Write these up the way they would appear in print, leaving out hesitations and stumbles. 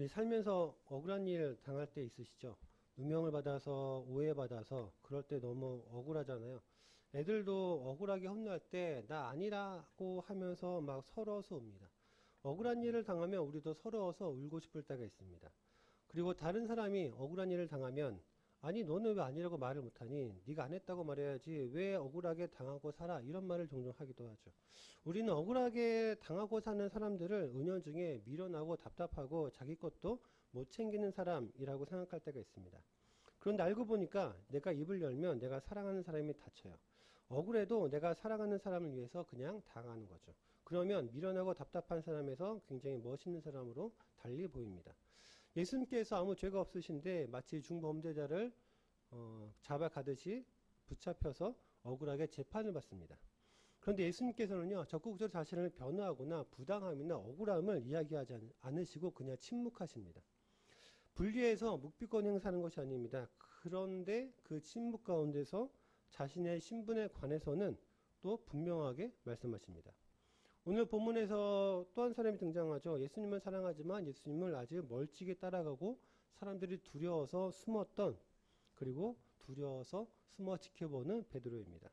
우리 살면서 억울한 일 당할 때 있으시죠? 누명을 받아서 오해받아서 그럴 때 너무 억울하잖아요. 애들도 억울하게 혼날 때 나 아니라고 하면서 막 서러워서 옵니다. 억울한 일을 당하면 우리도 서러워서 울고 싶을 때가 있습니다. 그리고 다른 사람이 억울한 일을 당하면 아니 너는 왜 아니라고 말을 못하니? 네가 안 했다고 말해야지 왜 억울하게 당하고 살아? 이런 말을 종종 하기도 하죠. 우리는 억울하게 당하고 사는 사람들을 은연중에 미련하고 답답하고 자기 것도 못 챙기는 사람이라고 생각할 때가 있습니다. 그런데 알고 보니까 내가 입을 열면 내가 사랑하는 사람이 다쳐요. 억울해도 내가 사랑하는 사람을 위해서 그냥 당하는 거죠. 그러면 미련하고 답답한 사람에서 굉장히 멋있는 사람으로 달리 보입니다. 예수님께서 아무 죄가 없으신데 마치 중범죄자를 잡아가듯이 붙잡혀서 억울하게 재판을 받습니다. 그런데 예수님께서는요, 적극적으로 자신을 변호하거나 부당함이나 억울함을 이야기하지 않으시고 그냥 침묵하십니다. 불리해서 묵비권 행사하는 것이 아닙니다. 그런데 그 침묵 가운데서 자신의 신분에 관해서는 또 분명하게 말씀하십니다. 오늘 본문에서 또 한 사람이 등장하죠. 예수님을 사랑하지만 예수님을 아직 멀찍이 따라가고 사람들이 두려워서 숨었던, 그리고 두려워서 숨어 지켜보는 베드로입니다.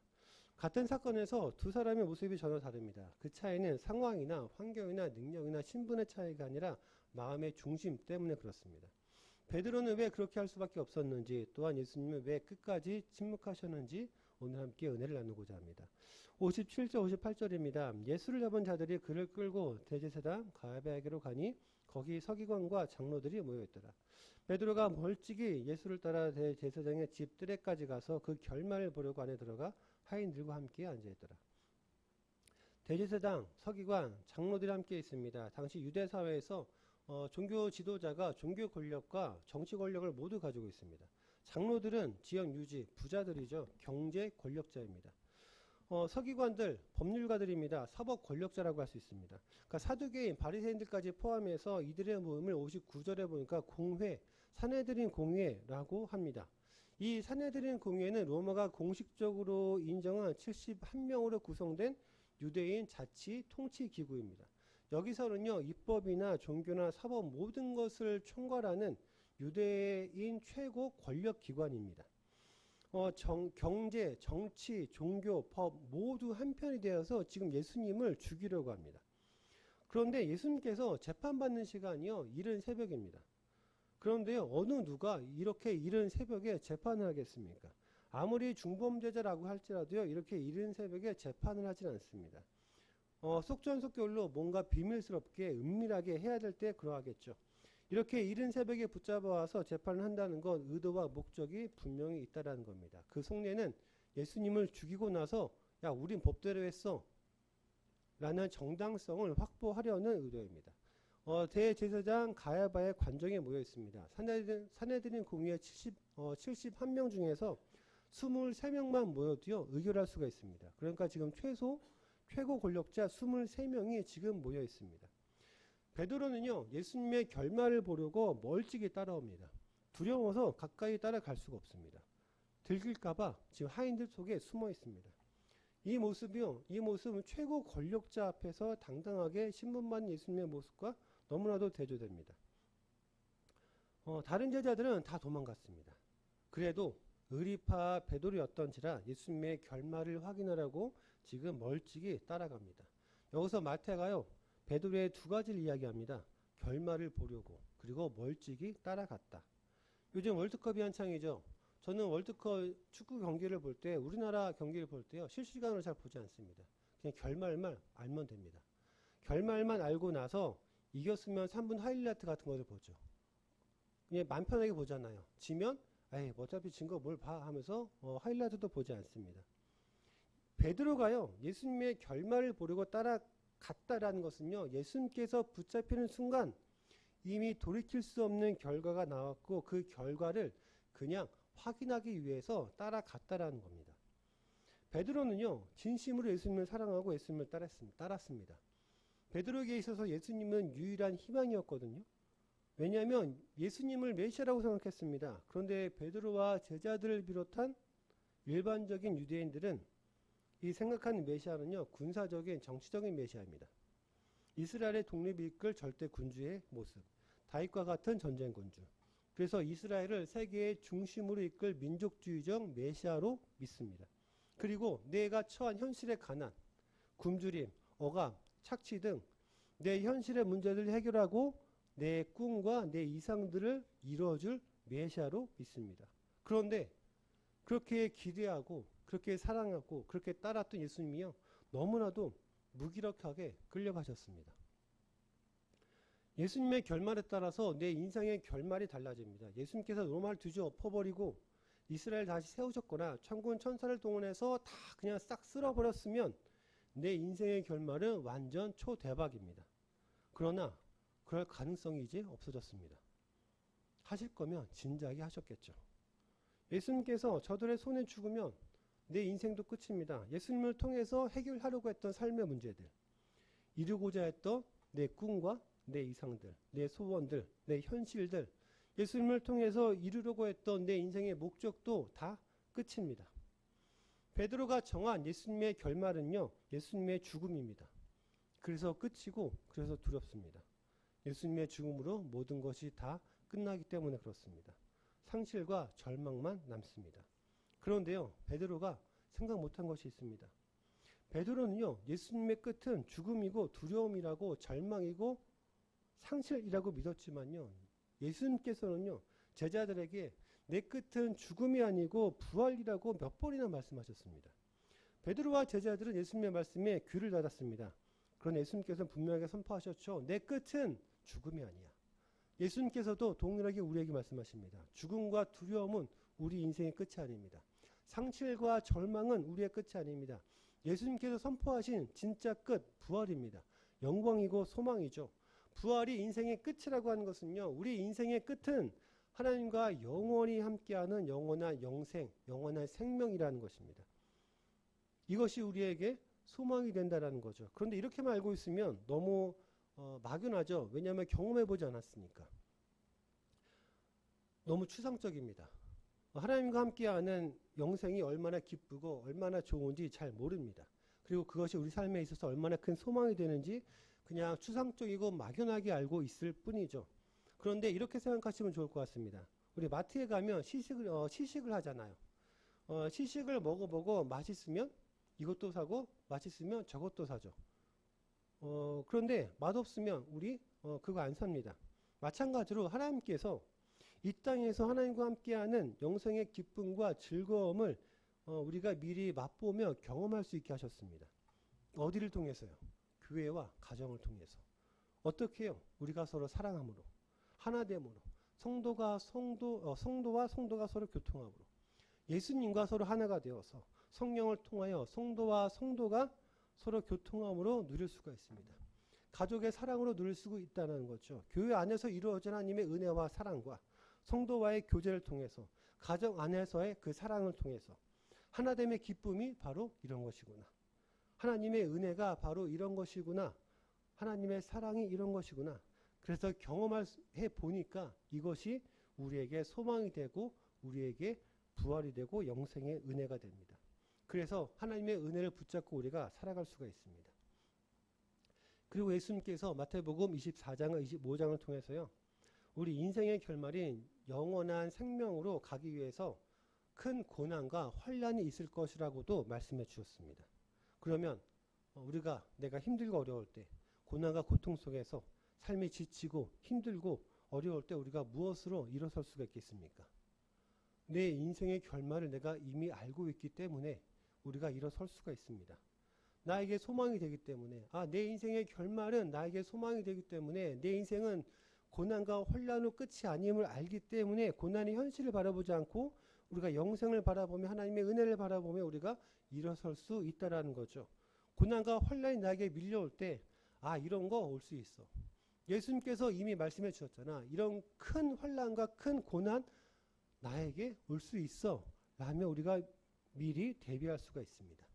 같은 사건에서 두 사람의 모습이 전혀 다릅니다. 그 차이는 상황이나 환경이나 능력이나 신분의 차이가 아니라 마음의 중심 때문에 그렇습니다. 베드로는 왜 그렇게 할 수밖에 없었는지, 또한 예수님은 왜 끝까지 침묵하셨는지 오늘 함께 은혜를 나누고자 합니다. 57절 58절입니다. 예수를 잡은 자들이 그를 끌고 대제사장 가야바에게로 가니 거기 서기관과 장로들이 모여있더라. 베드로가 멀찍이 예수를 따라 대제사장의 집 뜰에까지 가서 그 결말을 보려고 안에 들어가 하인들과 함께 앉아있더라. 대제사장, 서기관, 장로들이 함께 있습니다. 당시 유대 사회에서 종교 지도자가 종교 권력과 정치 권력을 모두 가지고 있습니다. 장로들은 지역 유지, 부자들이죠. 경제 권력자입니다. 서기관들, 법률가들입니다. 사법 권력자라고 할 수 있습니다. 그러니까 사두개인, 바리새인들까지 포함해서 이들의 모임을 59절에 보니까 공회, 산헤드린 공회라고 합니다. 이 산헤드린 공회는 로마가 공식적으로 인정한 71명으로 구성된 유대인 자치 통치 기구입니다. 여기서는요, 입법이나 종교나 사법 모든 것을 총괄하는 유대인 최고 권력 기관입니다. 경제, 정치, 종교, 법 모두 한편이 되어서 지금 예수님을 죽이려고 합니다. 그런데 예수님께서 재판받는 시간이요, 이른 새벽입니다. 그런데요, 어느 누가 이렇게 이른 새벽에 재판을 하겠습니까? 아무리 중범죄자라고 할지라도요, 이렇게 이른 새벽에 재판을 하진 않습니다. 속전속결로 뭔가 비밀스럽게 은밀하게 해야 될 때 그러하겠죠. 이렇게 이른 새벽에 붙잡아와서 재판을 한다는 건 의도와 목적이 분명히 있다는 겁니다. 그 속내는 예수님을 죽이고 나서 야 우린 법대로 했어 라는 정당성을 확보하려는 의도입니다. 대제사장 가야바의 관정에 모여 있습니다. 산헤드린 공의회 71명 중에서 23명만 모여도요 의결할 수가 있습니다. 그러니까 지금 최고 권력자 23명이 지금 모여 있습니다. 베드로는요 예수님의 결말을 보려고 멀찍이 따라옵니다. 두려워서 가까이 따라갈 수가 없습니다. 들킬까봐 지금 하인들 속에 숨어 있습니다. 이 모습은 최고 권력자 앞에서 당당하게 신분받는 예수님의 모습과 너무나도 대조됩니다. 다른 제자들은 다 도망갔습니다. 그래도 의리파 베드로였던지라 예수님의 결말을 확인하라고 지금 멀찍이 따라갑니다. 여기서 마태가요 베드로의 두 가지를 이야기합니다. 결말을 보려고, 그리고 멀찍이 따라갔다. 요즘 월드컵이 한창이죠. 저는 월드컵 축구 경기를 볼 때, 우리나라 경기를 볼 때요 실시간으로 잘 보지 않습니다. 그냥 결말만 알면 됩니다. 결말만 알고 나서 이겼으면 3분 하이라이트 같은 것을 보죠. 그냥 맘 편하게 보잖아요. 지면 에이 어차피 진 거 뭘 봐 하면서 하이라이트도 보지 않습니다. 베드로가요 예수님의 결말을 보려고 따라갔다라는 것은요 예수님께서 붙잡히는 순간 이미 돌이킬 수 없는 결과가 나왔고 그 결과를 그냥 확인하기 위해서 따라갔다라는 겁니다. 베드로는요 진심으로 예수님을 사랑하고 예수님을 따랐습니다. 베드로에게 있어서 예수님은 유일한 희망이었거든요. 왜냐하면 예수님을 메시아라고 생각했습니다. 그런데 베드로와 제자들을 비롯한 일반적인 유대인들은 이 생각하는 메시아는요 군사적인 정치적인 메시아입니다. 이스라엘의 독립을 이끌 절대 군주의 모습, 다윗과 같은 전쟁군주. 그래서 이스라엘을 세계의 중심으로 이끌 민족주의적 메시아로 믿습니다. 그리고 내가 처한 현실의 가난, 굶주림, 억압, 착취 등 내 현실의 문제들을 해결하고 내 꿈과 내 이상들을 이루어줄 메시아로 믿습니다. 그런데 그렇게 기대하고 그렇게 사랑하고 그렇게 따랐던 예수님이요, 너무나도 무기력하게 끌려가셨습니다. 예수님의 결말에 따라서 내 인생의 결말이 달라집니다. 예수님께서 로마를 뒤집어버리고 이스라엘 다시 세우셨거나 천군 천사를 동원해서 다 그냥 싹 쓸어버렸으면 내 인생의 결말은 완전 초대박입니다. 그러나 그럴 가능성이 이제 없어졌습니다. 하실 거면 진작에 하셨겠죠. 예수님께서 저들의 손에 죽으면 내 인생도 끝입니다. 예수님을 통해서 해결하려고 했던 삶의 문제들, 이루고자 했던 내 꿈과 내 이상들, 내 소원들, 내 현실들, 예수님을 통해서 이루려고 했던 내 인생의 목적도 다 끝입니다. 베드로가 정한 예수님의 결말은요, 예수님의 죽음입니다. 그래서 끝이고 그래서 두렵습니다. 예수님의 죽음으로 모든 것이 다 끝나기 때문에 그렇습니다. 상실과 절망만 남습니다. 그런데요, 베드로가 생각 못한 것이 있습니다. 베드로는요, 예수님의 끝은 죽음이고 두려움이라고 절망이고 상실이라고 믿었지만요, 예수님께서는요, 제자들에게 내 끝은 죽음이 아니고 부활이라고 몇 번이나 말씀하셨습니다. 베드로와 제자들은 예수님의 말씀에 귀를 닫았습니다. 그러나 예수님께서는 분명하게 선포하셨죠. 내 끝은 죽음이 아니야. 예수님께서도 동일하게 우리에게 말씀하십니다. 죽음과 두려움은 우리 인생의 끝이 아닙니다. 상실과 절망은 우리의 끝이 아닙니다. 예수님께서 선포하신 진짜 끝, 부활입니다. 영광이고 소망이죠. 부활이 인생의 끝이라고 하는 것은요, 우리 인생의 끝은 하나님과 영원히 함께하는 영원한 영생, 영원한 생명이라는 것입니다. 이것이 우리에게 소망이 된다는 거죠. 그런데 이렇게만 알고 있으면 너무 막연하죠. 왜냐하면 경험해보지 않았으니까. 너무 추상적입니다. 하나님과 함께하는 영생이 얼마나 기쁘고 얼마나 좋은지 잘 모릅니다. 그리고 그것이 우리 삶에 있어서 얼마나 큰 소망이 되는지 그냥 추상적이고 막연하게 알고 있을 뿐이죠. 그런데 이렇게 생각하시면 좋을 것 같습니다. 우리 마트에 가면 시식을 하잖아요. 시식을 먹어보고 맛있으면 이것도 사고 맛있으면 저것도 사죠. 그런데 맛없으면 우리 그거 안 삽니다. 마찬가지로 하나님께서 이 땅에서 하나님과 함께하는 영생의 기쁨과 즐거움을 우리가 미리 맛보며 경험할 수 있게 하셨습니다. 어디를 통해서요? 교회와 가정을 통해서. 어떻게 해요? 우리가 서로 사랑함으로, 하나됨으로, 성도와 성도가 서로 교통함으로, 예수님과 서로 하나가 되어서 성령을 통하여 성도와 성도가 서로 교통함으로 누릴 수가 있습니다. 가족의 사랑으로 누릴 수 있다는 거죠. 교회 안에서 이루어진 하나님의 은혜와 사랑과 성도와의 교제를 통해서, 가정 안에서의 그 사랑을 통해서 하나됨의 기쁨이 바로 이런 것이구나. 하나님의 은혜가 바로 이런 것이구나. 하나님의 사랑이 이런 것이구나. 그래서 경험해 보니까 이것이 우리에게 소망이 되고 우리에게 부활이 되고 영생의 은혜가 됩니다. 그래서 하나님의 은혜를 붙잡고 우리가 살아갈 수가 있습니다. 그리고 예수님께서 마태복음 24장과 25장을 통해서요, 우리 인생의 결말인 영원한 생명으로 가기 위해서 큰 고난과 환난이 있을 것이라고도 말씀해 주셨습니다. 그러면 내가 힘들고 어려울 때, 고난과 고통 속에서 삶이 지치고 힘들고 어려울 때 우리가 무엇으로 일어설 수가 있겠습니까? 내 인생의 결말을 내가 이미 알고 있기 때문에 우리가 일어설 수가 있습니다. 나에게 소망이 되기 때문에, 내 인생의 결말은 나에게 소망이 되기 때문에, 내 인생은 고난과 혼란으로 끝이 아님을 알기 때문에 고난의 현실을 바라보지 않고 우리가 영생을 바라보며 하나님의 은혜를 바라보며 우리가 일어설 수 있다라는 거죠. 고난과 혼란이 나에게 밀려올 때 이런 거 올 수 있어. 예수님께서 이미 말씀해 주셨잖아. 이런 큰 혼란과 큰 고난 나에게 올 수 있어 라며 우리가 미리 대비할 수가 있습니다.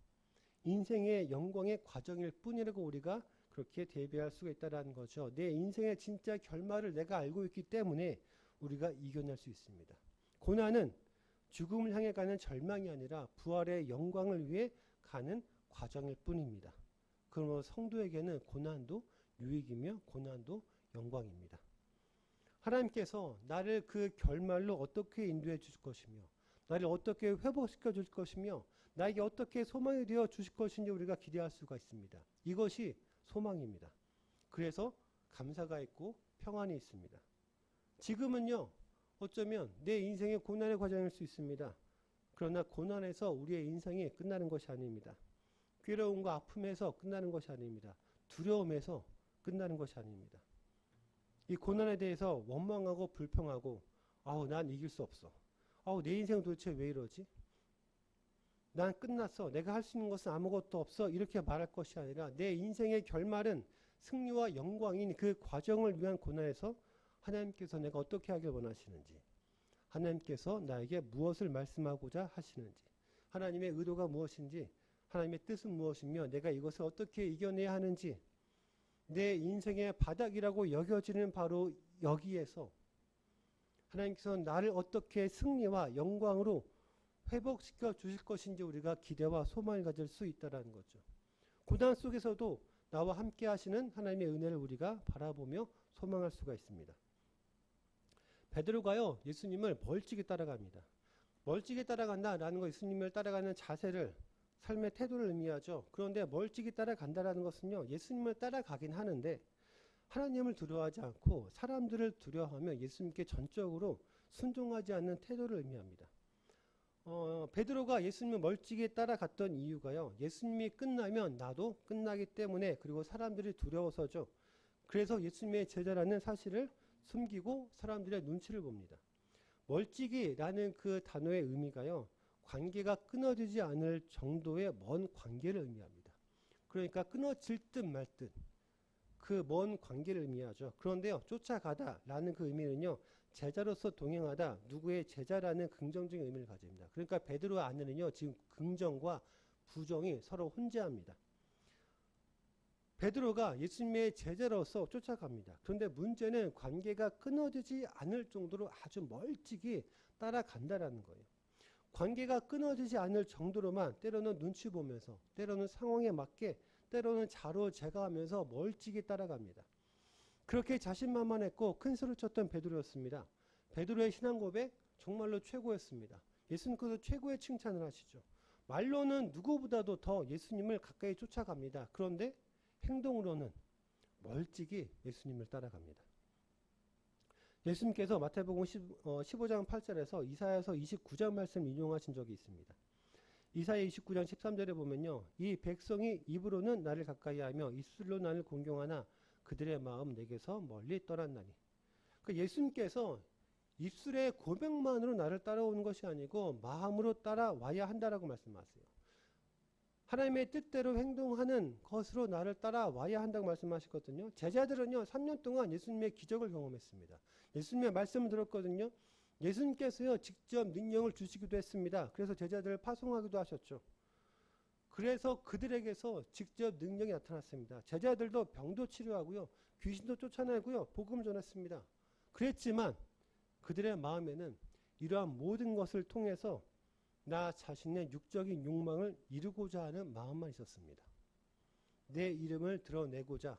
인생의 영광의 과정일 뿐이라고 우리가 그렇게 대비할 수가 있다는 거죠. 내 인생의 진짜 결말을 내가 알고 있기 때문에 우리가 이겨낼 수 있습니다. 고난은 죽음을 향해 가는 절망이 아니라 부활의 영광을 위해 가는 과정일 뿐입니다. 그러므로 성도에게는 고난도 유익이며 고난도 영광입니다. 하나님께서 나를 그 결말로 어떻게 인도해 주실 것이며 나를 어떻게 회복시켜 줄 것이며 나에게 어떻게 소망이 되어 주실 것인지 우리가 기대할 수가 있습니다. 이것이 소망입니다. 그래서 감사가 있고 평안이 있습니다. 지금은요, 어쩌면 내 인생의 고난의 과정일 수 있습니다. 그러나 고난에서 우리의 인생이 끝나는 것이 아닙니다. 괴로움과 아픔에서 끝나는 것이 아닙니다. 두려움에서 끝나는 것이 아닙니다. 이 고난에 대해서 원망하고 불평하고 아우 난 이길 수 없어. 아우 내 인생 도대체 왜 이러지? 난 끝났어. 내가 할 수 있는 것은 아무것도 없어. 이렇게 말할 것이 아니라 내 인생의 결말은 승리와 영광인 그 과정을 위한 고난에서 하나님께서 내가 어떻게 하길 원하시는지, 하나님께서 나에게 무엇을 말씀하고자 하시는지, 하나님의 의도가 무엇인지, 하나님의 뜻은 무엇이며 내가 이것을 어떻게 이겨내야 하는지, 내 인생의 바닥이라고 여겨지는 바로 여기에서 하나님께서 나를 어떻게 승리와 영광으로 회복시켜 주실 것인지 우리가 기대와 소망을 가질 수 있다는 거죠. 고난 속에서도 나와 함께 하시는 하나님의 은혜를 우리가 바라보며 소망할 수가 있습니다. 베드로가요, 예수님을 멀찍이 따라갑니다. 멀찍이 따라간다라는 거 예수님을 따라가는 자세를, 삶의 태도를 의미하죠. 그런데 멀찍이 따라간다라는 것은요, 예수님을 따라가긴 하는데 하나님을 두려워하지 않고 사람들을 두려워하며 예수님께 전적으로 순종하지 않는 태도를 의미합니다. 베드로가 예수님을 멀찍이 따라갔던 이유가요, 예수님이 끝나면 나도 끝나기 때문에, 그리고 사람들이 두려워서죠. 그래서 예수님의 제자라는 사실을 숨기고 사람들의 눈치를 봅니다. 멀찍이라는 그 단어의 의미가요, 관계가 끊어지지 않을 정도의 먼 관계를 의미합니다. 그러니까 끊어질 듯 말 듯 그 먼 관계를 의미하죠. 그런데요, 쫓아가다라는 그 의미는요, 제자로서 동행하다, 누구의 제자라는 긍정적인 의미를 가집니다. 그러니까 베드로 안에는요, 지금 긍정과 부정이 서로 혼재합니다. 베드로가 예수님의 제자로서 쫓아갑니다. 그런데 문제는 관계가 끊어지지 않을 정도로 아주 멀찍이 따라간다라는 거예요. 관계가 끊어지지 않을 정도로만 때로는 눈치 보면서, 때로는 상황에 맞게, 때로는 자로재가하면서 멀찍이 따라갑니다. 그렇게 자신만만했고 큰 소리를 쳤던 베드로였습니다. 베드로의 신앙 고백 정말로 최고였습니다. 예수님께서 최고의 칭찬을 하시죠. 말로는 누구보다도 더 예수님을 가까이 쫓아갑니다. 그런데 행동으로는 멀찍이 예수님을 따라갑니다. 예수님께서 마태복음 15장 8절에서 이사야서 29장 말씀 인용하신 적이 있습니다. 이사야 29장 13절에 보면요, 이 백성이 입으로는 나를 가까이 하며 입술로 나를 공경하나 그들의 마음 내게서 멀리 떠났나니. 그러니까 예수님께서 입술의 고백만으로 나를 따라오는 것이 아니고 마음으로 따라와야 한다라고 말씀하세요. 하나님의 뜻대로 행동하는 것으로 나를 따라와야 한다고 말씀하시거든요. 제자들은요, 3년 동안 예수님의 기적을 경험했습니다. 예수님의 말씀을 들었거든요. 예수님께서요, 직접 능력을 주시기도 했습니다. 그래서 제자들을 파송하기도 하셨죠. 그래서 그들에게서 직접 능력이 나타났습니다. 제자들도 병도 치료하고요, 귀신도 쫓아내고요, 복음을 전했습니다. 그랬지만 그들의 마음에는 이러한 모든 것을 통해서 나 자신의 육적인 욕망을 이루고자 하는 마음만 있었습니다. 내 이름을 드러내고자,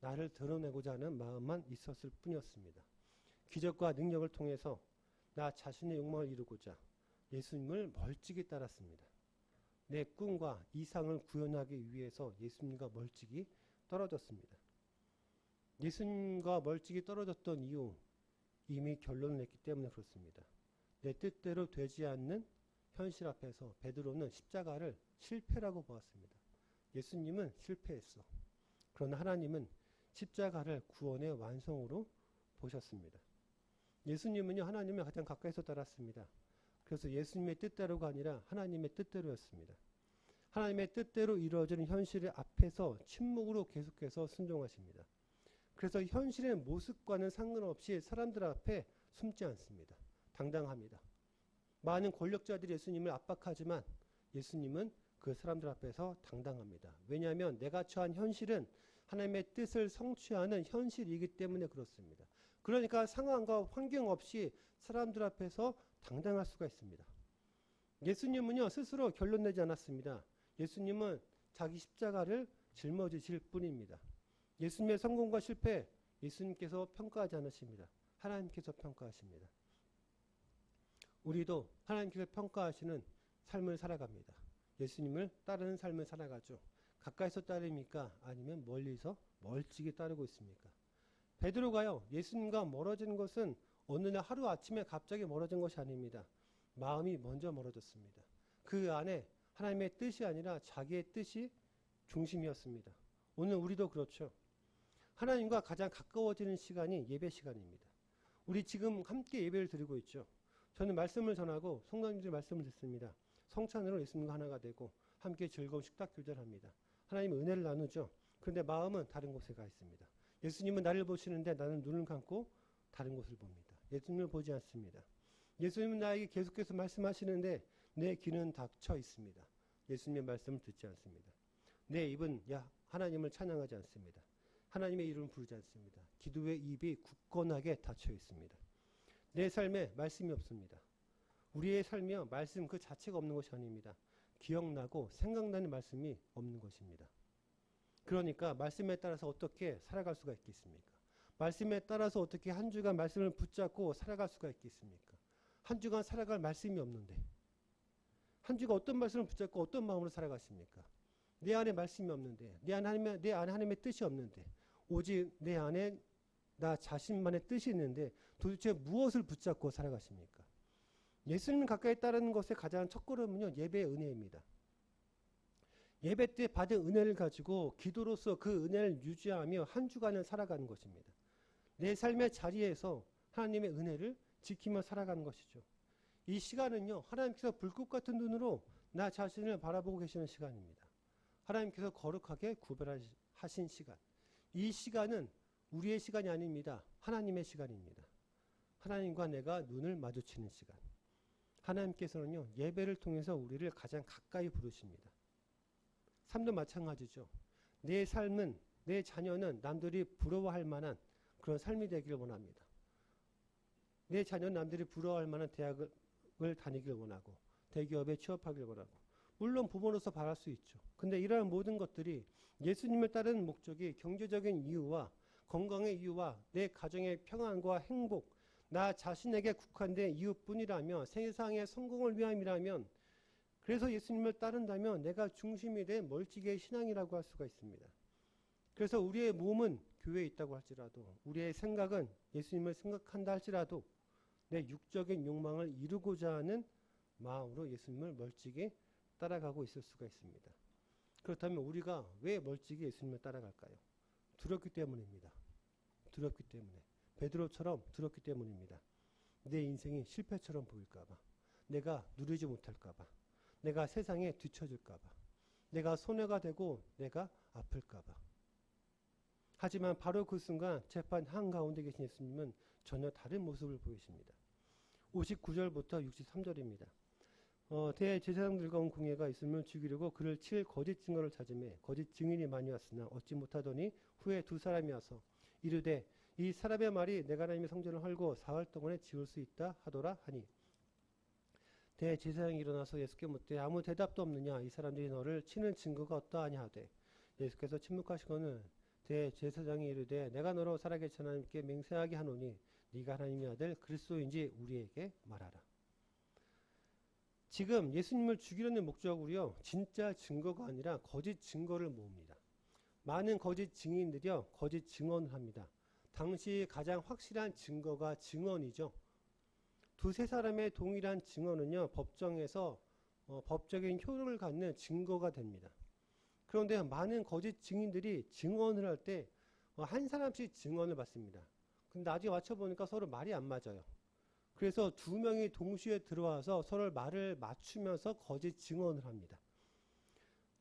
나를 드러내고자 하는 마음만 있었을 뿐이었습니다. 기적과 능력을 통해서 나 자신의 욕망을 이루고자 예수님을 멀찍이 따랐습니다. 내 꿈과 이상을 구현하기 위해서 예수님과 멀찍이 떨어졌습니다. 예수님과 멀찍이 떨어졌던 이유, 이미 결론을 냈기 때문에 그렇습니다. 내 뜻대로 되지 않는 현실 앞에서 베드로는 십자가를 실패라고 보았습니다. 예수님은 실패했어. 그러나 하나님은 십자가를 구원의 완성으로 보셨습니다. 예수님은요, 하나님을 가장 가까이서 따랐습니다. 그래서 예수님의 뜻대로가 아니라 하나님의 뜻대로였습니다. 하나님의 뜻대로 이루어지는 현실 앞에서 침묵으로 계속해서 순종하십니다. 그래서 현실의 모습과는 상관없이 사람들 앞에 숨지 않습니다. 당당합니다. 많은 권력자들이 예수님을 압박하지만 예수님은 그 사람들 앞에서 당당합니다. 왜냐하면 내가 처한 현실은 하나님의 뜻을 성취하는 현실이기 때문에 그렇습니다. 그러니까 상황과 환경 없이 사람들 앞에서 당당할 수가 있습니다. 예수님은요, 스스로 결론 내지 않았습니다. 예수님은 자기 십자가를 짊어지실 뿐입니다. 예수님의 성공과 실패, 예수님께서 평가하지 않으십니다. 하나님께서 평가하십니다. 우리도 하나님께서 평가하시는 삶을 살아갑니다. 예수님을 따르는 삶을 살아가죠. 가까이서 따릅니까? 아니면 멀리서 멀찍이 따르고 있습니까? 베드로가요, 예수님과 멀어진 것은 어느 날 하루아침에 갑자기 멀어진 것이 아닙니다. 마음이 먼저 멀어졌습니다. 그 안에 하나님의 뜻이 아니라 자기의 뜻이 중심이었습니다. 오늘 우리도 그렇죠. 하나님과 가장 가까워지는 시간이 예배 시간입니다. 우리 지금 함께 예배를 드리고 있죠. 저는 말씀을 전하고 성도님들 말씀을 듣습니다. 성찬으로 예수님과 하나가 되고 함께 즐거운 식탁 교제합니다. 하나님의 은혜를 나누죠. 그런데 마음은 다른 곳에 가 있습니다. 예수님은 나를 보시는데 나는 눈을 감고 다른 곳을 봅니다. 예수님을 보지 않습니다. 예수님은 나에게 계속해서 말씀하시는데 내 귀는 닫혀 있습니다. 예수님의 말씀을 듣지 않습니다. 내 입은 하나님을 찬양하지 않습니다. 하나님의 이름을 부르지 않습니다. 기도의 입이 굳건하게 닫혀 있습니다. 내 삶에 말씀이 없습니다. 우리의 삶이요, 말씀 그 자체가 없는 것이 아닙니다. 기억나고 생각나는 말씀이 없는 것입니다. 그러니까 말씀에 따라서 어떻게 살아갈 수가 있겠습니까? 말씀에 따라서 어떻게 한 주간 말씀을 붙잡고 살아갈 수가 있겠습니까? 한 주간 살아갈 말씀이 없는데 한 주간 어떤 말씀을 붙잡고 어떤 마음으로 살아갔습니까? 내 안에 말씀이 없는데 내 안에 하나님의 뜻이 없는데 오직 내 안에 나 자신만의 뜻이 있는데 도대체 무엇을 붙잡고 살아가십니까? 예수님 가까이 따르는 것의 가장 첫걸음은요, 예배의 은혜입니다. 예배 때 받은 은혜를 가지고 기도로서 그 은혜를 유지하며 한 주간을 살아가는 것입니다. 내 삶의 자리에서 하나님의 은혜를 지키며 살아가는 것이죠. 이 시간은요, 하나님께서 불꽃 같은 눈으로 나 자신을 바라보고 계시는 시간입니다. 하나님께서 거룩하게 구별하신 시간. 이 시간은 우리의 시간이 아닙니다. 하나님의 시간입니다. 하나님과 내가 눈을 마주치는 시간. 하나님께서는요, 예배를 통해서 우리를 가장 가까이 부르십니다. 삶도 마찬가지죠. 내 삶은, 내 자녀는 남들이 부러워할 만한 그런 삶이 되기를 원합니다. 내 자녀는 남들이 부러워할 만한 대학을 다니길 원하고 대기업에 취업하길 원하고 물론 부모로서 바랄 수 있죠. 근데 이러한 모든 것들이 예수님을 따르는 목적이 경제적인 이유와 건강의 이유와 내 가정의 평안과 행복, 나 자신에게 국한된 이유뿐이라면, 세상의 성공을 위함이라면, 그래서 예수님을 따른다면 내가 중심이 된 멀찍이의 신앙이라고 할 수가 있습니다. 그래서 우리의 몸은 교회에 있다고 할지라도, 우리의 생각은 예수님을 생각한다 할지라도 내 육적인 욕망을 이루고자 하는 마음으로 예수님을 멀찍이 따라가고 있을 수가 있습니다. 그렇다면 우리가 왜 멀찍이 예수님을 따라갈까요? 두렵기 때문입니다. 두렵기 때문에. 베드로처럼 두렵기 때문입니다. 내 인생이 실패처럼 보일까봐, 내가 누리지 못할까봐, 내가 세상에 뒤처질까봐, 내가 손해가 되고 내가 아플까봐. 하지만 바로 그 순간 재판 한가운데 계신 예수님은 전혀 다른 모습을 보이십니다. 59절부터 63절입니다. 대제사장들과 온 궁예가 예수님을 죽이려고 그를 칠 거짓 증거를 찾으매 거짓 증인이 많이 왔으나 얻지 못하더니 후에 두 사람이 와서 이르되 이 사람의 말이 내가 하나님의 성전을 헐고 사흘 동안에 지을 수 있다 하더라 하니 대제사장이 일어나서 예수께 묻되 아무 대답도 없느냐? 이 사람들이 너를 치는 증거가 어떠하냐 하되 예수께서 침묵하시고는 대제사장이 이르되 내가 너로 살아계신 하나님께 맹세하게 하노니 네가 하나님의 아들 그리스도인지 우리에게 말하라. 지금 예수님을 죽이려는 목적으로요, 진짜 증거가 아니라 거짓 증거를 모읍니다. 많은 거짓 증인들이요, 거짓 증언을 합니다. 당시 가장 확실한 증거가 증언이죠. 두세 사람의 동일한 증언은요, 법정에서 법적인 효력을 갖는 증거가 됩니다. 그런데 많은 거짓 증인들이 증언을 할 때 한 사람씩 증언을 받습니다. 근데 나중에 맞춰보니까 서로 말이 안 맞아요. 그래서 두 명이 동시에 들어와서 서로 말을 맞추면서 거짓 증언을 합니다.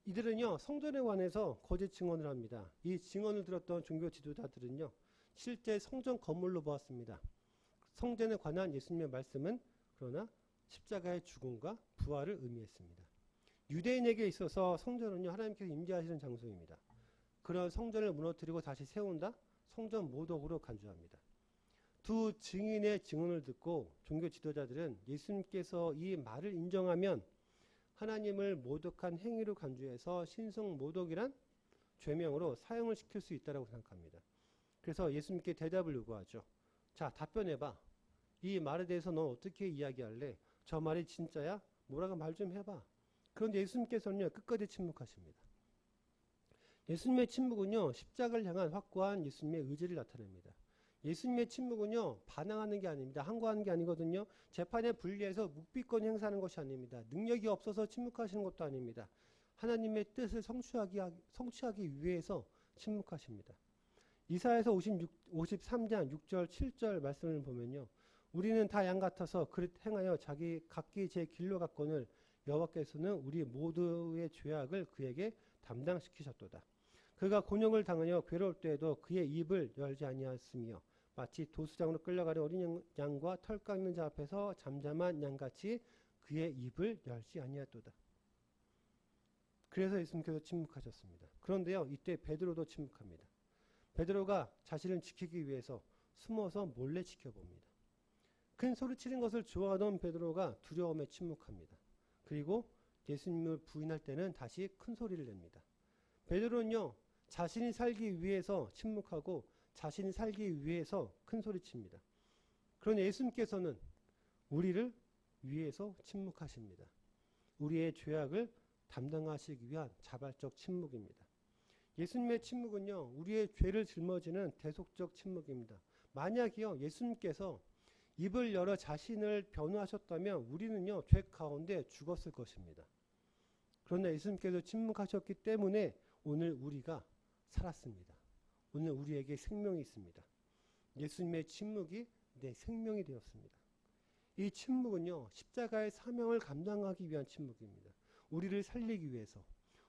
이들은요, 성전에 관해서 거짓 증언을 합니다. 이 증언을 들었던 종교 지도자들은요, 실제 성전 건물로 보았습니다. 성전에 관한 예수님의 말씀은 그러나 십자가의 죽음과 부활을 의미했습니다. 유대인에게 있어서 성전은요, 하나님께서 임재하시는 장소입니다. 그런 성전을 무너뜨리고 다시 세운다? 성전 모독으로 간주합니다. 두 증인의 증언을 듣고 종교 지도자들은 예수님께서 이 말을 인정하면 하나님을 모독한 행위로 간주해서 신성 모독이란 죄명으로 사형을 시킬 수 있다고 생각합니다. 그래서 예수님께 대답을 요구하죠. 자, 답변해봐. 이 말에 대해서 넌 어떻게 이야기할래? 저 말이 진짜야? 뭐라고 말 좀 해봐. 그런데 예수님께서는요, 끝까지 침묵하십니다. 예수님의 침묵은요, 십자가를 향한 확고한 예수님의 의지를 나타냅니다. 예수님의 침묵은요, 반항하는 게 아닙니다. 항거하는 게 아니거든요. 재판에 불리해서 묵비권 행사하는 것이 아닙니다. 능력이 없어서 침묵하시는 것도 아닙니다. 하나님의 뜻을 성취하기 위해서 침묵하십니다. 이사야서 53장 6절 7절 말씀을 보면요. 우리는 다 양 같아서 그릇 행하여 각기 제 길로 갔거늘 여호와께서는 우리 모두의 죄악을 그에게 담당시키셨도다. 그가 곤욕을 당하여 괴로울 때에도 그의 입을 열지 아니하였으며 마치 도수장으로 끌려가는 어린 양과 털 깎는 자 앞에서 잠잠한 양같이 그의 입을 열지 아니하였도다. 그래서 예수님께서 침묵하셨습니다. 그런데요, 이때 베드로도 침묵합니다. 베드로가 자신을 지키기 위해서 숨어서 몰래 지켜봅니다. 큰 소리치는 것을 좋아하던 베드로가 두려움에 침묵합니다. 그리고 예수님을 부인할 때는 다시 큰 소리를 냅니다. 베드로는요, 자신이 살기 위해서 침묵하고 자신이 살기 위해서 큰 소리칩니다. 그런데 예수님께서는 우리를 위해서 침묵하십니다. 우리의 죄악을 담당하시기 위한 자발적 침묵입니다. 예수님의 침묵은요, 우리의 죄를 짊어지는 대속적 침묵입니다. 만약이요, 예수님께서 입을 열어 자신을 변호하셨다면 우리는요, 죄 가운데 죽었을 것입니다. 그러나 예수님께서 침묵하셨기 때문에 오늘 우리가 살았습니다. 오늘 우리에게 생명이 있습니다. 예수님의 침묵이 내 생명이 되었습니다. 이 침묵은요, 십자가의 사명을 감당하기 위한 침묵입니다. 우리를 살리기 위해서,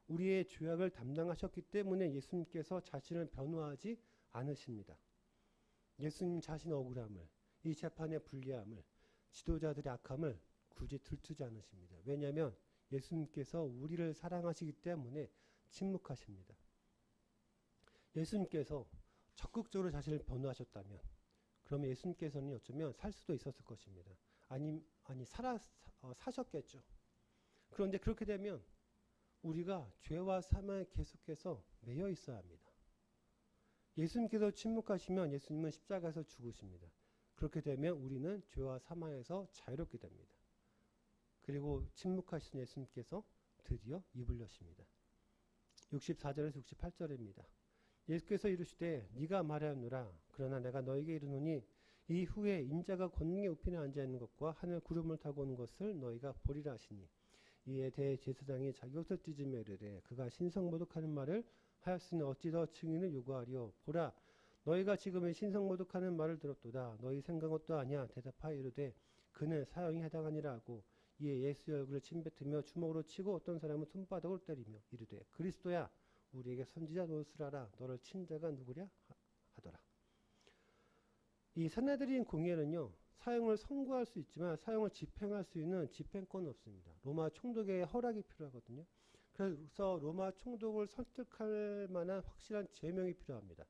우리의 죄악을 담당하셨기 때문에 예수님께서 자신을 변호하지 않으십니다. 예수님 자신의 억울함을, 이 재판의 불리함을, 지도자들의 악함을 굳이 들추지 않으십니다. 왜냐하면 예수님께서 우리를 사랑하시기 때문에 침묵하십니다. 예수님께서 적극적으로 자신을 변호하셨다면 그러면 예수님께서는 어쩌면 살 수도 있었을 것입니다. 아니 사셨겠죠. 그런데 그렇게 되면 우리가 죄와 사망에 계속해서 매여 있어야 합니다. 예수님께서 침묵하시면 예수님은 십자가에서 죽으십니다. 그렇게 되면 우리는 죄와 사망에서 자유롭게 됩니다. 그리고 침묵하신 예수님께서 드디어 입을 여십니다. 64절에서 68절입니다. 예수께서 이르시되 네가 말하였노라. 그러나 내가 너에게 이르노니 이후에 인자가 권능의 우편에 앉아 있는 것과 하늘 구름을 타고 오는 것을 너희가 보리라 하시니 이에 대제사장이 자기 옷을 찢으며 이르되 그가 신성모독하는 말을 하였으니 어찌 더 증인을 요구하리요. 보라 너희가 지금의 신성모독하는 말을 들었도다. 너희 생각은 어떠하냐. 대답하여 이르되 그는 사형이 해당하니라 하고 이에 예수의 얼굴을 침뱉으며 주먹으로 치고 어떤 사람은 손바닥으로 때리며 이르되 그리스도야 우리에게 선지자 노릇을 하라. 너를 친 자가 누구랴 하더라. 이 산헤드린 공회는요, 사형을 선고할 수 있지만 사형을 집행할 수 있는 집행권은 없습니다. 로마 총독의 허락이 필요하거든요. 그래서 로마 총독을 설득할 만한 확실한 제명이 필요합니다.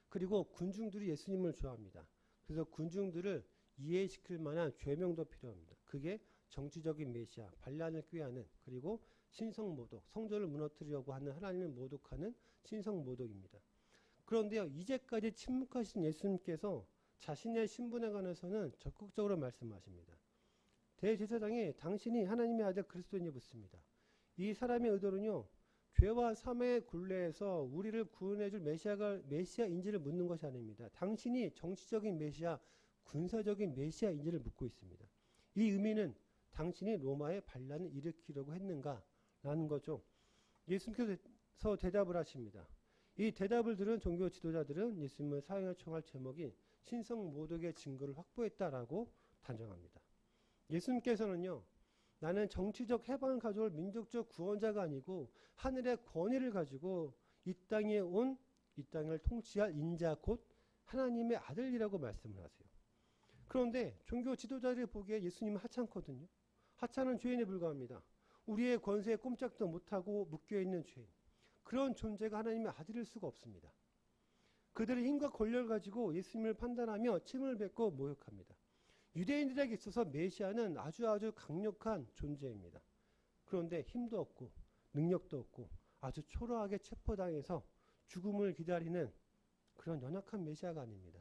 그리고 군중들이 예수님을 좋아합니다. 그래서 군중들을 이해시킬 만한 죄명도 필요합니다. 그게 정치적인 메시아, 반란을 꾀하는, 그리고 신성모독, 성전을 무너뜨리려고 하는 하나님을 모독하는 신성모독입니다. 그런데요, 이제까지 침묵하신 예수님께서 자신의 신분에 관해서는 적극적으로 말씀하십니다. 대제사장이 당신이 하나님의 아들 그리스도인이 묻습니다. 이 사람의 의도는요, 죄와 사망의 굴레에서 우리를 구원해줄 메시아인지를 묻는 것이 아닙니다. 당신이 정치적인 메시아, 군사적인 메시아인지를 묻고 있습니다. 이 의미는 당신이 로마의 반란을 일으키려고 했는가라는 거죠. 예수님께서 대답을 하십니다. 이 대답을 들은 종교 지도자들은 예수님을 사형을 청할 제목인 신성모독의 증거를 확보했다라고 단정합니다. 예수님께서는요, 나는 정치적 해방을 가져올 민족적 구원자가 아니고 하늘의 권위를 가지고 이 땅을 통치할 인자 곧 하나님의 아들이라고 말씀을 하세요. 그런데 종교 지도자들이 보기에 예수님은 하찮거든요. 하찮은 죄인에 불과합니다. 우리의 권세에 꼼짝도 못하고 묶여있는 죄인. 그런 존재가 하나님의 아들일 수가 없습니다. 그들의 힘과 권력을 가지고 예수님을 판단하며 침을 뱉고 모욕합니다. 유대인들에게 있어서 메시아는 아주 강력한 존재입니다. 그런데 힘도 없고 능력도 없고 아주 초라하게 체포당해서 죽음을 기다리는 그런 연약한 메시아가 아닙니다.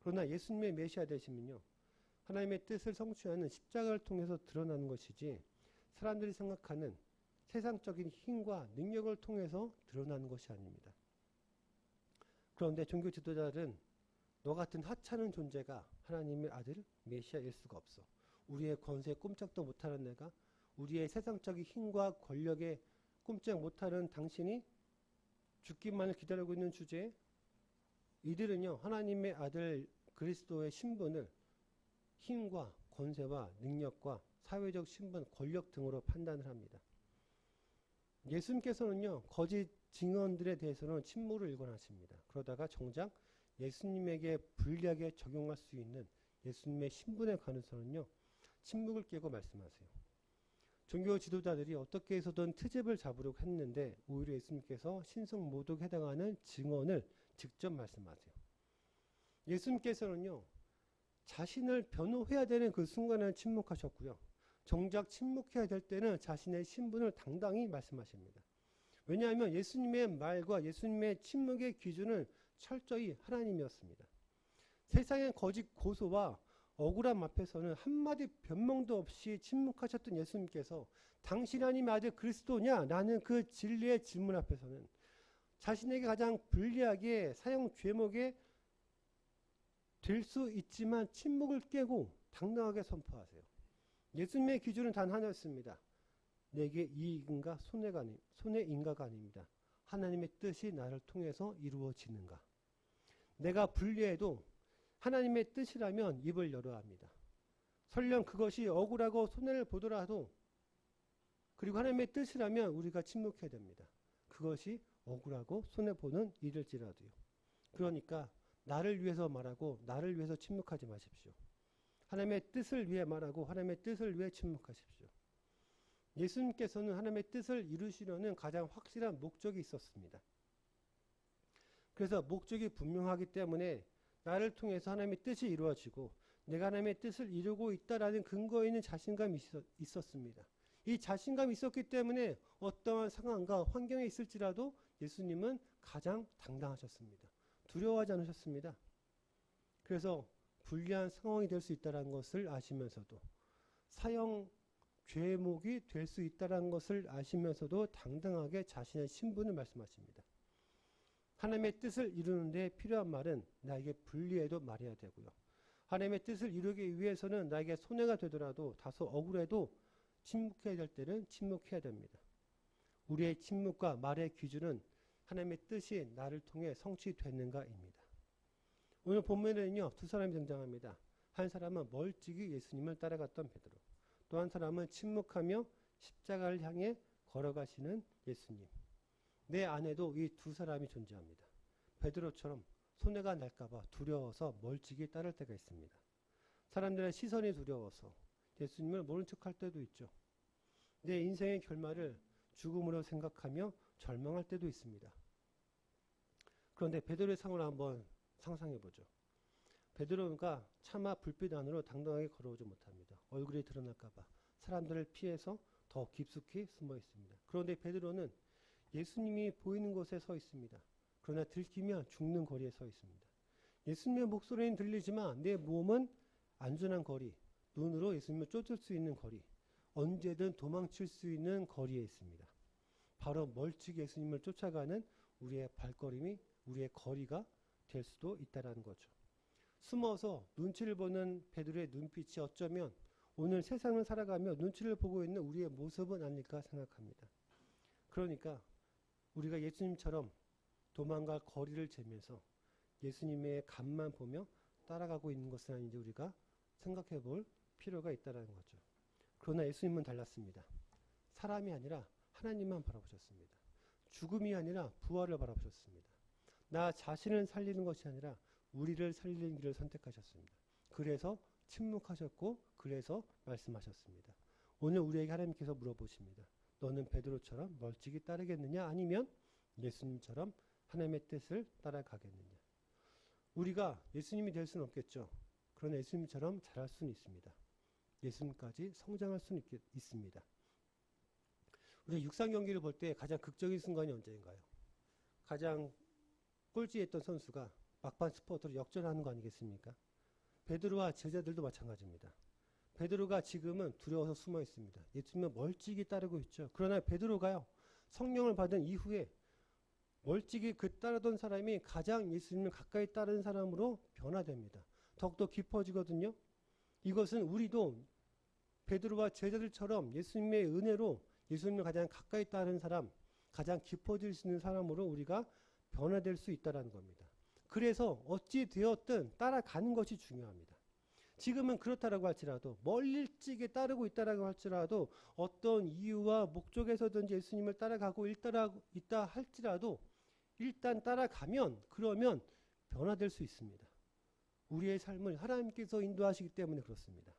그러나 예수님의 메시아 되심은요, 하나님의 뜻을 성취하는 십자가를 통해서 드러나는 것이지 사람들이 생각하는 세상적인 힘과 능력을 통해서 드러나는 것이 아닙니다. 그런데 종교 지도자들은 너 같은 하찮은 존재가 하나님의 아들 메시아일 수가 없어. 우리의 권세에 꼼짝도 못하는 내가, 우리의 세상적인 힘과 권력에 꼼짝 못하는 당신이 죽기만을 기다리고 있는 주제에 이들은요, 하나님의 아들 그리스도의 신분을 힘과 권세와 능력과 사회적 신분, 권력 등으로 판단을 합니다. 예수님께서는요, 거짓 증언들에 대해서는 침묵을 일관하십니다. 그러다가 정작 예수님에게 불리하게 적용할 수 있는 예수님의 신분에 관해서는요, 침묵을 깨고 말씀하세요. 종교 지도자들이 어떻게 해서든 트집을 잡으려고 했는데 오히려 예수님께서 신성 모독에 해당하는 증언을 직접 말씀하세요. 예수님께서는요, 자신을 변호해야 되는 그 순간에는 침묵하셨고요. 정작 침묵해야 될 때는 자신의 신분을 당당히 말씀하십니다. 왜냐하면 예수님의 말과 예수님의 침묵의 기준은 철저히 하나님이었습니다. 세상의 거짓 고소와 억울함 앞에서는 한마디 변명도 없이 침묵하셨던 예수님께서 당신 하나님의 아들 그리스도냐? 라는 그 진리의 질문 앞에서는 자신에게 가장 불리하게 사형 죄목에 될 수 있지만 침묵을 깨고 당당하게 선포하세요. 예수님의 기준은 단 하나였습니다. 내게 이익인가 손해인가가 아닙니다. 하나님의 뜻이 나를 통해서 이루어지는가. 내가 불리해도 하나님의 뜻이라면 입을 열어야 합니다. 설령 그것이 억울하고 손해를 보더라도 그리고 하나님의 뜻이라면 우리가 침묵해야 됩니다. 그것이 억울하고 손해보는 일일지라도요. 그러니까 나를 위해서 말하고 나를 위해서 침묵하지 마십시오. 하나님의 뜻을 위해 말하고 하나님의 뜻을 위해 침묵하십시오. 예수님께서는 하나님의 뜻을 이루시려는 가장 확실한 목적이 있었습니다. 그래서 목적이 분명하기 때문에 나를 통해서 하나님의 뜻이 이루어지고 내가 하나님의 뜻을 이루고 있다라는 근거에 있는 자신감이 있었습니다. 이 자신감이 있었기 때문에 어떠한 상황과 환경에 있을지라도 예수님은 가장 당당하셨습니다. 두려워하지 않으셨습니다. 그래서 불리한 상황이 될 수 있다는 것을 아시면서도 사형 죄목이 될 수 있다는 것을 아시면서도 당당하게 자신의 신분을 말씀하십니다. 하나님의 뜻을 이루는 데 필요한 말은 나에게 불리해도 말해야 되고요. 하나님의 뜻을 이루기 위해서는 나에게 손해가 되더라도 다소 억울해도 침묵해야 될 때는 침묵해야 됩니다. 우리의 침묵과 말의 기준은 하나님의 뜻이 나를 통해 성취됐는가입니다. 오늘 본문에는요, 두 사람이 등장합니다. 한 사람은 멀찍이 예수님을 따라갔던 베드로, 또 한 사람은 침묵하며 십자가를 향해 걸어가시는 예수님. 내 안에도 이 두 사람이 존재합니다. 베드로처럼 손해가 날까봐 두려워서 멀찍이 따를 때가 있습니다. 사람들의 시선이 두려워서 예수님을 모른 척할 때도 있죠. 내 인생의 결말을 죽음으로 생각하며 절망할 때도 있습니다. 그런데 베드로의 상황을 한번 상상해보죠. 베드로가 차마 불빛 안으로 당당하게 걸어오지 못합니다. 얼굴이 드러날까봐 사람들을 피해서 더 깊숙이 숨어 있습니다. 그런데 베드로는 예수님이 보이는 곳에 서 있습니다. 그러나 들키면 죽는 거리에 서 있습니다. 예수님의 목소리는 들리지만 내 몸은 안전한 거리, 눈으로 예수님을 쫓을 수 있는 거리, 언제든 도망칠 수 있는 거리에 있습니다. 바로 멀찍이 예수님을 쫓아가는 우리의 발걸음이 우리의 거리가 될 수도 있다는 거죠. 숨어서 눈치를 보는 베드로의 눈빛이 어쩌면 오늘 세상을 살아가며 눈치를 보고 있는 우리의 모습은 아닐까 생각합니다. 그러니까 우리가 예수님처럼 도망갈 거리를 재면서 예수님의 간만 보며 따라가고 있는 것은 아닌지 우리가 생각해 볼 필요가 있다는 거죠. 그러나 예수님은 달랐습니다. 사람이 아니라 하나님만 바라보셨습니다. 죽음이 아니라 부활을 바라보셨습니다. 나 자신을 살리는 것이 아니라 우리를 살리는 길을 선택하셨습니다. 그래서 침묵하셨고 그래서 말씀하셨습니다. 오늘 우리에게 하나님께서 물어보십니다. 너는 베드로처럼 멀찍이 따르겠느냐 아니면 예수님처럼 하나님의 뜻을 따라가겠느냐. 우리가 예수님이 될 수는 없겠죠. 그러나 예수님처럼 잘할 수는 있습니다. 예수님까지 성장할 수는 있습니다. 우리가 육상 경기를 볼 때 가장 극적인 순간이 언제인가요? 가장 꼴찌했던 선수가 막판 스포트로 역전하는 거 아니겠습니까? 베드로와 제자들도 마찬가지입니다. 베드로가 지금은 두려워서 숨어 있습니다. 예수님을 멀찍이 따르고 있죠. 그러나 베드로가요, 성령을 받은 이후에 멀찍이 따르던 사람이 가장 예수님을 가까이 따르는 사람으로 변화됩니다. 더욱더 깊어지거든요. 이것은 우리도 베드로와 제자들처럼 예수님의 은혜로 예수님을 가장 가까이 따르는 사람, 가장 깊어질 수 있는 사람으로 우리가 변화될 수 있다는 겁니다. 그래서 어찌 되었든 따라가는 것이 중요합니다. 지금은 그렇다라고 할지라도 멀찍이 따르고 있다라고 할지라도 어떤 이유와 목적에서든지 예수님을 따라가고 있다 할지라도 일단 따라가면 그러면 변화될 수 있습니다. 우리의 삶을 하나님께서 인도하시기 때문에 그렇습니다.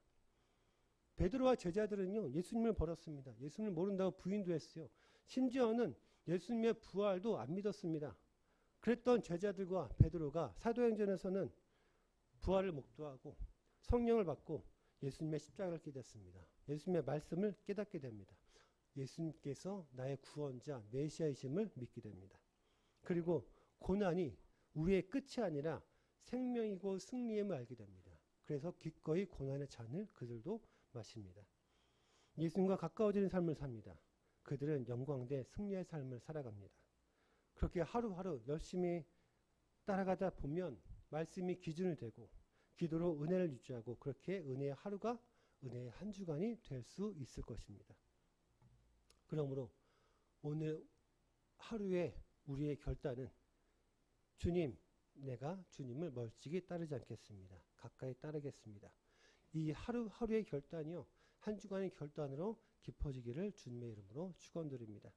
베드로와 제자들은요, 예수님을 버렸습니다. 예수님을 모른다고 부인도 했어요. 심지어는 예수님의 부활도 안 믿었습니다. 그랬던 제자들과 베드로가 사도행전에서는 부활을 목도하고 성령을 받고 예수님의 십자가를 깨닫게 됐습니다. 예수님의 말씀을 깨닫게 됩니다. 예수님께서 나의 구원자 메시아이심을 믿게 됩니다. 그리고 고난이 우리의 끝이 아니라 생명이고 승리임을 알게 됩니다. 그래서 기꺼이 고난의 잔을 그들도 마십니다. 예수님과 가까워지는 삶을 삽니다. 그들은 영광대 승리의 삶을 살아갑니다. 그렇게 하루하루 열심히 따라가다 보면 말씀이 기준이 되고 기도로 은혜를 유지하고 그렇게 은혜의 하루가 은혜의 한 주간이 될 수 있을 것입니다. 그러므로 오늘 하루의 우리의 결단은 주님, 내가 주님을 멀찍이 따르지 않겠습니다. 가까이 따르겠습니다. 이 하루하루의 결단이요, 한 주간의 결단으로 깊어지기를 주님의 이름으로 축원드립니다.